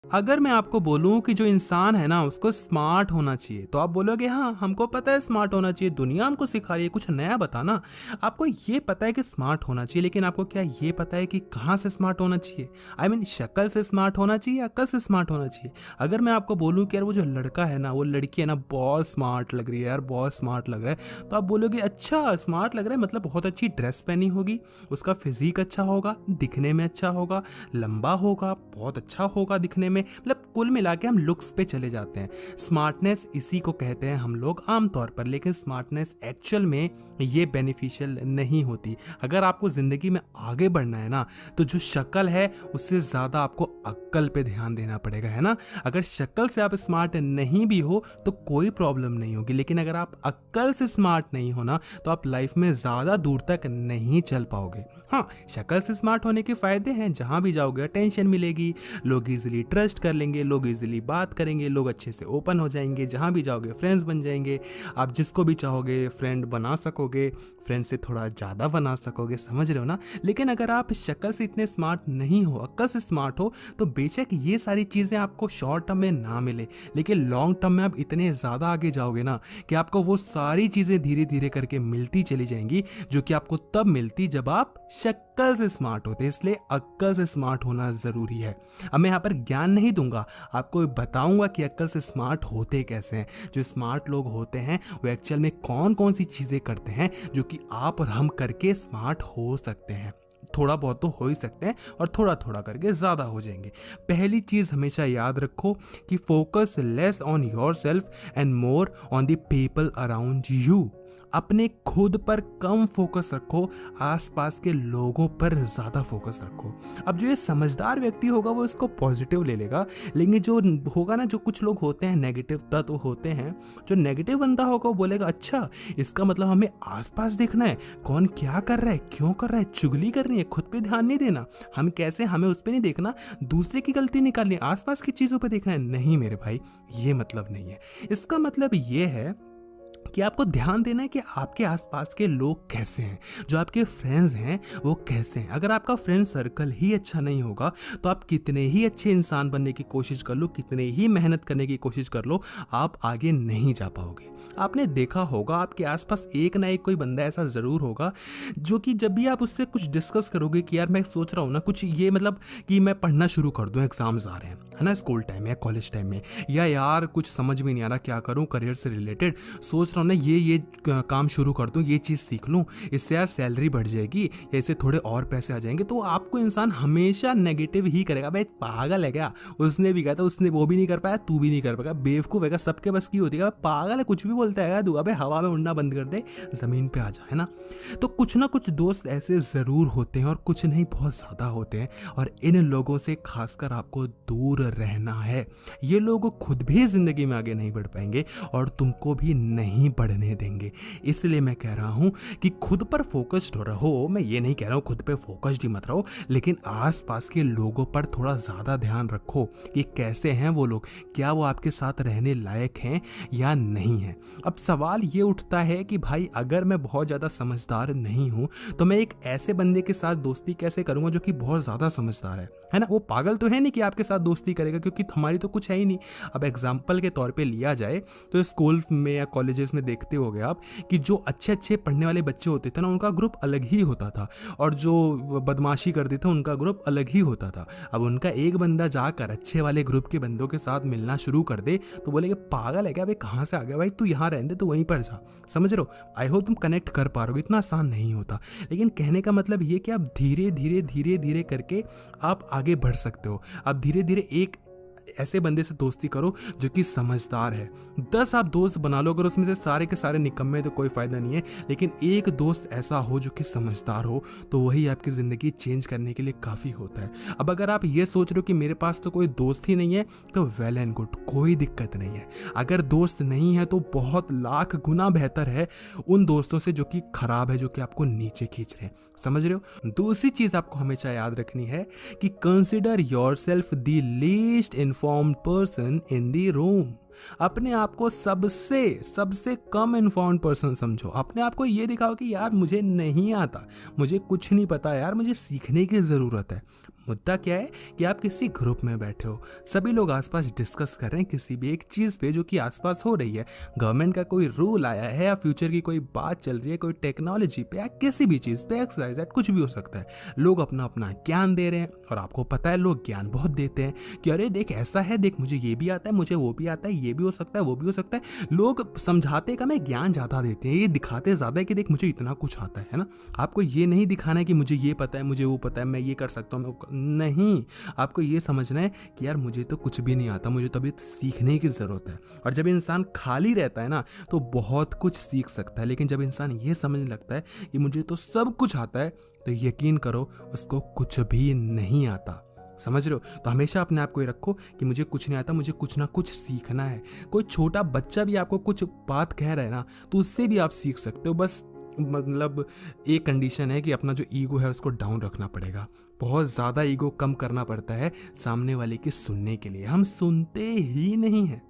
अगर मैं आपको बोलूं कि जो इंसान है ना उसको स्मार्ट होना चाहिए, तो आप बोलोगे हाँ हमको पता है स्मार्ट होना चाहिए, दुनिया हमको सिखा रही है, कुछ नया बताना। आपको ये पता है कि स्मार्ट होना चाहिए, लेकिन आपको क्या ये पता है कि कहाँ से स्मार्ट होना चाहिए? आई मीन शक्ल से स्मार्ट होना चाहिए या अक्ल से स्मार्ट होना चाहिए? अगर मैं आपको बोलूँ कि यार वो जो लड़का है ना, वो लड़की है ना, बहुत स्मार्ट लग रही है यार, बहुत स्मार्ट लग रहा है, तो आप बोलोगे अच्छा स्मार्ट लग रहा है मतलब बहुत अच्छी ड्रेस पहनी होगी, उसका फिजिक अच्छा होगा, दिखने में अच्छा होगा, लंबा होगा, बहुत अच्छा होगा दिखने में, मतलब कुल मिला के हम लुक्स पे चले जाते हैं। स्मार्टनेस इसी को कहते हैं हम लोग आमतौर पर, लेकिन स्मार्टनेस एक्चुअल में ये बेनिफिशियल नहीं होती। अगर आपको ज़िंदगी में आगे बढ़ना है ना, तो जो शक्ल है उससे ज़्यादा आपको अक्ल पे ध्यान देना पड़ेगा, है ना। अगर शक्ल से आप स्मार्ट नहीं भी हो तो कोई प्रॉब्लम नहीं होगी, लेकिन अगर आप अक्ल से स्मार्ट नहीं हो ना, तो आप लाइफ में ज़्यादा दूर तक नहीं चल पाओगे। हाँ, शक्ल से स्मार्ट होने के फ़ायदे हैं, जहाँ भी जाओगे अटेंशन मिलेगी, लोग इजीली ट्रस्ट कर लेंगे, लोग इजीली बात करेंगे, लोग अच्छे से ओपन हो जाएंगे, जहाँ भी जाओगे फ्रेंड्स बन जाएंगे, आप जिसको भी चाहोगे फ्रेंड बना सकोगे, फ्रेंड से थोड़ा ज़्यादा बना सकोगे, समझ रहे हो ना। लेकिन अगर आप शक्ल से इतने स्मार्ट नहीं हो, अक्ल से स्मार्ट हो, तो बेशक ये सारी चीज़ें आपको शॉर्ट टर्म में ना मिले, लेकिन लॉन्ग टर्म में आप इतने ज़्यादा आगे जाओगे ना कि आपको वो सारी चीज़ें धीरे धीरे करके मिलती चली जाएंगी, जो कि आपको तब मिलती जब आप शक्ल से स्मार्ट होते। इसलिए अक्ल से स्मार्ट होना ज़रूरी है। अब मैं यहाँ पर ज्ञान नहीं दूंगा, आपको बताऊंगा कि अक्ल से स्मार्ट होते कैसे हैं। जो स्मार्ट लोग होते हैं वो एक्चुअल में कौन कौन सी चीज़ें करते हैं जो कि आप और हम करके स्मार्ट हो सकते हैं। थोड़ा बहुत तो हो ही सकते हैं और थोड़ा थोड़ा करके ज़्यादा हो जाएंगे। पहली चीज़ हमेशा याद रखो कि focus less on your self and more on the people around you. अपने खुद पर कम फोकस रखो, आसपास के लोगों पर ज़्यादा फोकस रखो। अब जो ये समझदार व्यक्ति होगा वो इसको पॉजिटिव ले लेगा, लेकिन जो होगा ना, जो कुछ लोग होते हैं नेगेटिव तत्व होते हैं, जो नेगेटिव बंदा होगा वो बोलेगा अच्छा इसका मतलब हमें आसपास देखना है, कौन क्या कर रहा है, क्यों कर रहा है, चुगली करनी है, खुद पे ध्यान नहीं देना, हम कैसे, हमें उस पर नहीं देखना, दूसरे की गलती निकालनी, आसपास की चीज़ों पे देखना है। नहीं मेरे भाई, ये मतलब नहीं है। इसका मतलब ये है कि आपको ध्यान देना है कि आपके आसपास के लोग कैसे हैं, जो आपके फ्रेंड्स हैं वो कैसे हैं। अगर आपका फ्रेंड सर्कल ही अच्छा नहीं होगा तो आप कितने ही अच्छे इंसान बनने की कोशिश कर लो, कितने ही मेहनत करने की कोशिश कर लो, आप आगे नहीं जा पाओगे। आपने देखा होगा आपके आसपास एक ना एक कोई बंदा ऐसा ज़रूर होगा जो कि जब भी आप उससे कुछ डिस्कस करोगे कि यार मैं सोच रहा हूँ ना कुछ ये मतलब कि मैं पढ़ना शुरू कर दूँ, एग्जाम्स आ रहे हैं, है ना, स्कूल टाइम में या कॉलेज टाइम में, या यार कुछ समझ में नहीं आ रहा क्या करूँ, करियर से रिलेटेड सोच रहा हूँ ना ये काम शुरू कर दूँ, ये चीज़ सीख लूँ, इससे यार सैलरी बढ़ जाएगी या इससे थोड़े और पैसे आ जाएंगे, तो आपको इंसान हमेशा नेगेटिव ही करेगा। भाई पागल है क्या, उसने भी कहा था, उसने वो भी नहीं कर पाया, तू भी नहीं कर पाएगा, बेवकूफ़ है क्या, सबके बस की होती है, पागल है, कुछ भी बोलता है तू, अबे हवा में उड़ना बंद कर दे, ज़मीन पे आ जा, है ना। तो कुछ ना कुछ दोस्त ऐसे ज़रूर होते हैं और कुछ नहीं बहुत ज़्यादा होते हैं, और इन लोगों से खासकर आपको दूर रहना है। ये लोग खुद भी ज़िंदगी में आगे नहीं बढ़ पाएंगे और तुमको भी नहीं बढ़ने देंगे। इसलिए मैं कह रहा हूं कि खुद पर फोकस्ड रहो। मैं ये नहीं कह रहा हूं खुद पे फोकस्ड ही मत रहो, लेकिन आसपास के लोगों पर थोड़ा ज़्यादा ध्यान रखो कि कैसे हैं वो लोग, क्या वो आपके साथ रहने लायक हैं या नहीं है। अब सवाल ये उठता है कि भाई अगर मैं बहुत ज़्यादा समझदार नहीं हूँ तो मैं एक ऐसे बंदे के साथ दोस्ती कैसे करूँगा जो कि बहुत ज़्यादा समझदार है ना। वो पागल तो है नहीं कि आपके साथ दोस्ती करेगा, क्योंकि हमारी तो कुछ है ही नहीं। अब एग्जाम्पल के तौर पे लिया जाए तो स्कूल में या कॉलेजेस में देखते होगे आप कि जो अच्छे अच्छे पढ़ने वाले बच्चे होते थे ना, उनका ग्रुप अलग ही होता था, और जो बदमाशी करते थे उनका ग्रुप अलग ही होता था। अब उनका एक बंदा जाकर अच्छे वाले ग्रुप के बंदों के साथ मिलना शुरू कर दे तो बोले कि पागल है क्या, भाई कहाँ से आ गया, भाई तू यहाँ रहने दे, तो वहीं पर जा। समझ रहे हो, आई होप तुम कनेक्ट कर पा रहे हो, इतना आसान नहीं होता। लेकिन कहने का मतलब ये कि आप धीरे धीरे धीरे धीरे करके आप आगे बढ़ सकते हो। आप धीरे धीरे एक ऐसे बंदे से दोस्ती करो जो कि समझदार है। 10 आप दोस्त बना लो, अगर उसमें से सारे के सारे निकम्मे तो कोई फायदा नहीं है, लेकिन एक दोस्त ऐसा हो जो कि समझदार हो, तो वही आपकी ज़िंदगी चेंज करने के लिए काफ़ी होता है। अब अगर आप ये सोच रहे हो कि मेरे पास तो कोई दोस्त ही नहीं है, तो वेल एंड गुड, कोई दिक्कत नहीं है। अगर दोस्त नहीं है तो बहुत लाख गुना बेहतर है उन दोस्तों से जो कि खराब है, जो कि आपको नीचे खींच रहे हैं। समझ रहे हो। दूसरी चीज़ आपको हमेशा याद रखनी है कि consider your self the least informed person in the room. अपने आप को सबसे सबसे कम इन्फॉर्म्ड पर्सन समझो। अपने आप को ये दिखाओ कि यार मुझे नहीं आता, मुझे कुछ नहीं पता यार, मुझे सीखने की ज़रूरत है। मुद्दा क्या है कि आप किसी ग्रुप में बैठे हो, सभी लोग आसपास डिस्कस कर रहे हैं किसी भी एक चीज़ पे जो कि आसपास हो रही है। गवर्नमेंट का कोई रूल आया है या फ्यूचर की कोई बात चल रही है, कोई टेक्नोलॉजी पे या किसी भी चीज़ पे, एक्सरसाइज कुछ भी हो सकता है। लोग अपना अपना ज्ञान दे रहे हैं और आपको पता है लोग ज्ञान बहुत देते हैं कि अरे देख ऐसा है, देख मुझे ये भी आता है, मुझे वो भी आता है, ये भी हो सकता है, वो भी हो सकता है। लोग समझाते कम है, ज्ञान ज़्यादा देते हैं, ये दिखाते ज़्यादा है कि देख मुझे इतना कुछ आता है ना। आपको ये नहीं दिखाना है कि मुझे ये पता है, मुझे वो पता है, मैं ये कर सकता हूँ, नहीं। आपको ये समझना है कि यार मुझे तो कुछ भी नहीं आता, मुझे तो अभी सीखने की ज़रूरत है। और जब इंसान खाली रहता है ना तो बहुत कुछ सीख सकता है, लेकिन जब इंसान ये समझने लगता है कि मुझे तो सब कुछ आता है, तो यकीन करो उसको कुछ भी नहीं आता। समझ रहे हो? तो हमेशा अपने आप को ये रखो कि मुझे कुछ नहीं आता, मुझे कुछ ना कुछ सीखना है। कोई छोटा बच्चा भी आपको कुछ बात कह रहा है ना तो उससे भी आप सीख सकते हो। बस मतलब एक कंडीशन है कि अपना जो ईगो है उसको डाउन रखना पड़ेगा। बहुत ज़्यादा ईगो कम करना पड़ता है सामने वाले की सुनने के लिए। हम सुनते ही नहीं हैं।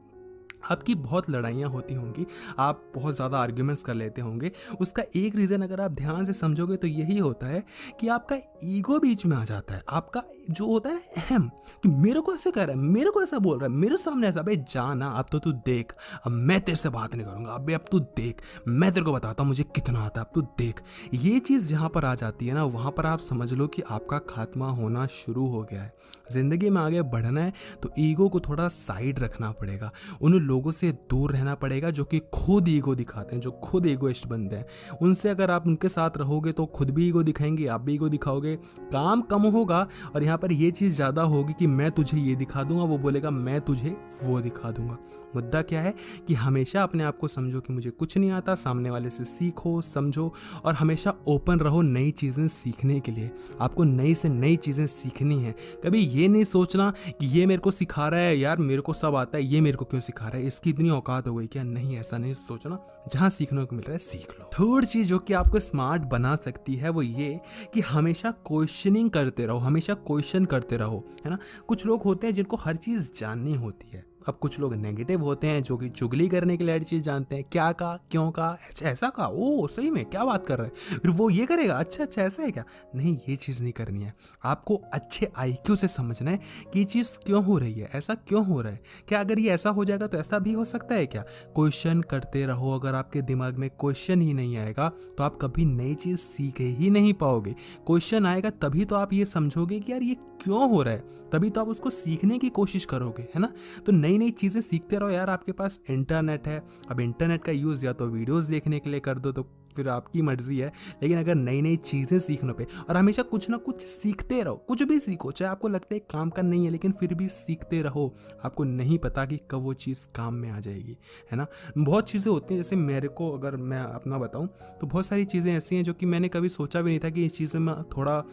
आपकी बहुत लड़ाइयाँ होती होंगी, आप बहुत ज़्यादा आर्ग्यूमेंट्स कर लेते होंगे। उसका एक रीज़न अगर आप ध्यान से समझोगे तो यही होता है कि आपका ईगो बीच में आ जाता है। आपका जो होता है ना अहम, कि मेरे को ऐसे कह रहा है, मेरे को ऐसा बोल रहा है, मेरे सामने ऐसा। अबे जाना, अब तो तू देख, अब मैं तेरे से बात नहीं करूँगा, अबे अब तू देख, मैं तेरे को बताता हूँ मुझे कितना आता है, अब तू देख। ये चीज़ जहाँ पर आ जाती है ना, वहाँ पर आप समझ लो कि आपका खात्मा होना शुरू हो गया है। ज़िंदगी में आगे बढ़ना है तो ईगो को थोड़ा साइड रखना पड़ेगा। उन लोगों से दूर रहना पड़ेगा जो कि खुद ईगो दिखाते हैं, जो खुद ईगोइस्ट बनते हैं। उनसे अगर आप उनके साथ रहोगे तो खुद भी ईगो दिखाएंगे, आप भी ईगो दिखाओगे, काम कम होगा। और यहाँ पर ये चीज़ ज़्यादा होगी कि मैं तुझे ये दिखा दूंगा, वो बोलेगा मैं तुझे वो दिखा दूंगा। मुद्दा क्या है कि हमेशा अपने आप को समझो कि मुझे कुछ नहीं आता, सामने वाले से सीखो, समझो और हमेशा ओपन रहो नई चीज़ें सीखने के लिए। आपको नई से नई चीज़ें सीखनी है। कभी ये नहीं सोचना कि ये मेरे को सिखा रहा है, यार मेरे को सब आता है, ये मेरे को क्यों सिखा रहा है, इसकी इतनी औकात हो गई क्या? नहीं, ऐसा नहीं सोचना। जहाँ सीखने को मिल रहा है सीख लो। थर्ड चीज़ जो कि आपको स्मार्ट बना सकती है वो ये कि हमेशा क्वेश्चनिंग करते रहो, हमेशा क्वेश्चन करते रहो, है ना। कुछ लोग होते हैं जिनको हर चीज़ जाननी होती है। अब कुछ लोग नेगेटिव होते हैं जो कि चुगली करने के लिए हर चीज़ जानते हैं। क्या कहा, क्यों कहा, ऐसा कहा, ओ सही में क्या बात कर रहे हैं, फिर वो ये करेगा, अच्छा अच्छा ऐसा है क्या? नहीं, ये चीज़ नहीं करनी है। आपको अच्छे आईक्यू से समझना है कि ये चीज़ क्यों हो रही है, ऐसा क्यों हो रहा है, क्या अगर ये ऐसा हो जाएगा तो ऐसा भी हो सकता है क्या? क्वेश्चन करते रहो। अगर आपके दिमाग में क्वेश्चन ही नहीं आएगा तो आप कभी नई चीज़ सीख ही नहीं पाओगे। क्वेश्चन आएगा तभी तो आप ये समझोगे कि यार ये क्यों हो रहा है, तभी तो आप उसको सीखने की कोशिश करोगे, है ना। तो नई नई चीज़ें सीखते रहो यार। आपके पास इंटरनेट है, अब इंटरनेट का यूज़ या तो वीडियोस देखने के लिए कर दो तो फिर आपकी मर्जी है, लेकिन अगर नई नई चीज़ें सीखने पे और हमेशा कुछ ना कुछ सीखते रहो। कुछ भी सीखो, चाहे आपको लगता है काम का नहीं है लेकिन फिर भी सीखते रहो। आपको नहीं पता कि कब वो चीज़ काम में आ जाएगी, है ना। बहुत चीज़ें होती हैं, जैसे मेरे को अगर मैं अपना बताऊं तो बहुत सारी चीज़ें ऐसी हैं जो कि मैंने कभी सोचा भी नहीं था कि इस चीज़ में मैं थोड़ा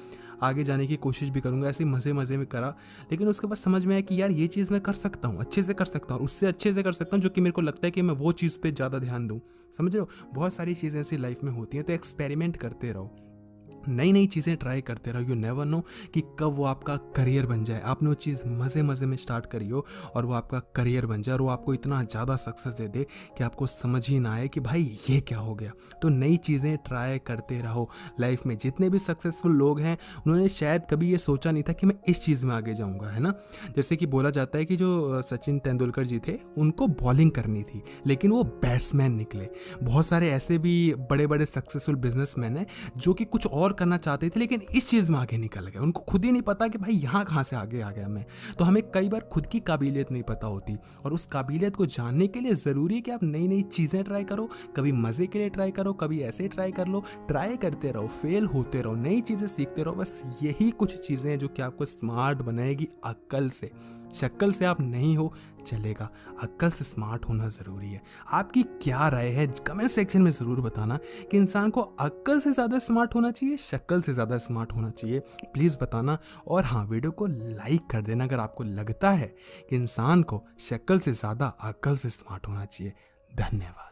आगे जाने की कोशिश भी करूँगा। ऐसे मज़े मज़े में करा, लेकिन उसके बाद समझ में आया कि यार ये चीज़ मैं कर सकता हूँ, अच्छे से कर सकता हूँ, उससे अच्छे से कर सकता हूँ जो कि मेरे को लगता है कि मैं वो चीज़ पे ज़्यादा ध्यान दूँ। समझ रहे हो? बहुत सारी चीज़ें ऐसी लाइफ में होती हैं, तो एक्सपेरिमेंट करते रहो, नई नई चीज़ें ट्राई करते रहो। यू नेवर नो कि कब वो आपका करियर बन जाए। आपने वो चीज़ मज़े मज़े में स्टार्ट करी हो और वो आपका करियर बन जाए और वो आपको इतना ज़्यादा सक्सेस दे दे कि आपको समझ ही ना आए कि भाई ये क्या हो गया। तो नई चीज़ें ट्राई करते रहो। लाइफ में जितने भी सक्सेसफुल लोग हैं उन्होंने शायद कभी ये सोचा नहीं था कि मैं इस चीज़ में आगे जाऊँगा, है ना। जैसे कि बोला जाता है कि जो सचिन तेंदुलकर जी थे उनको बॉलिंग करनी थी लेकिन वो बैट्समैन निकले। बहुत सारे ऐसे भी बड़े बड़े सक्सेसफुल बिजनेसमैन हैं जो कि कुछ और करना चाहते थे लेकिन इस चीज़ में आगे निकल गए। उनको खुद ही नहीं पता कि भाई यहाँ कहाँ से आगे आ गया मैं। तो हमें कई बार खुद की काबिलियत नहीं पता होती और उस काबिलियत को जानने के लिए ज़रूरी है कि आप नई नई चीज़ें ट्राई करो। कभी मज़े के लिए ट्राई करो, कभी ऐसे ट्राई कर लो। ट्राई करते रहो, फेल होते रहो, नई चीज़ें सीखते रहो। बस यही कुछ चीज़ें हैं जो कि आपको स्मार्ट बनाएगी अक्ल से। शक्ल से आप नहीं हो चलेगा, अक्ल से स्मार्ट होना ज़रूरी है। आपकी क्या राय है कमेंट सेक्शन में ज़रूर बताना कि इंसान को अक्ल से ज़्यादा स्मार्ट होना चाहिए, शक्ल से ज़्यादा स्मार्ट होना चाहिए। प्लीज़ बताना। और हाँ, वीडियो को लाइक कर देना अगर आपको लगता है कि इंसान को शक्ल से ज़्यादा अक्ल से स्मार्ट होना चाहिए। धन्यवाद।